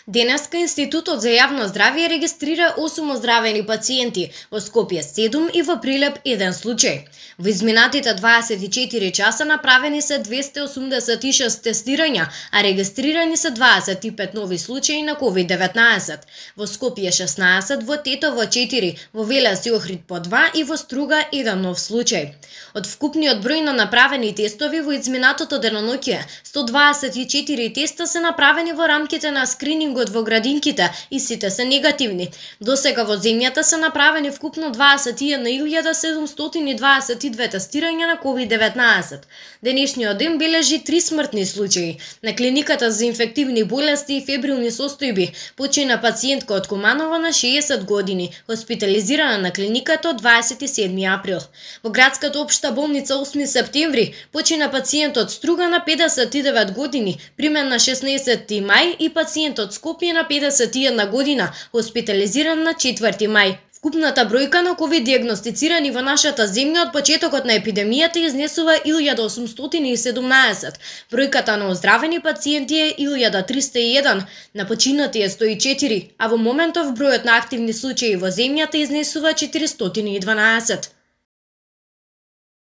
Денеска Институтот за јавно здравје регистрира 8 оздравени пациенти, во Скопје 7 и во Прилеп 1 случај. Во изминатите 24 часа направени се 286 тестирања, а регистрирани се 25 нови случаи на COVID-19. Во Скопје 16, во Тетово 4, во Велес и Охрид по 2 и во Струга 1 нов случај. Од вкупниот број на направени тестови во изминатото деноноќе, 124 теста се направени во рамките на скринингот во градинките и сите се негативни. Досега во земјата се направени вкупно 21.722 тестирања на COVID-19. Денешниот ден бележи 3 смртни случаи. На клиниката за инфективни болести и фебрилни состојби почина пациентка од Куманово на 60 години, хоспитализирана на клиниката од 27 април. Во градската општа болница 8 септември почина пациент од Струга на 59 години, примен на 16 мај и пациент од Скопје на 51 година, хоспитализиран на 4 мај. Вкупната бројка на ковид диагностицирани во нашата земја од почетокот на епидемијата изнесува 1817. Бројката на оздравени пациенти е 1301, на починати е 104, а во моментов бројот на активни случаи во земјата изнесува 412.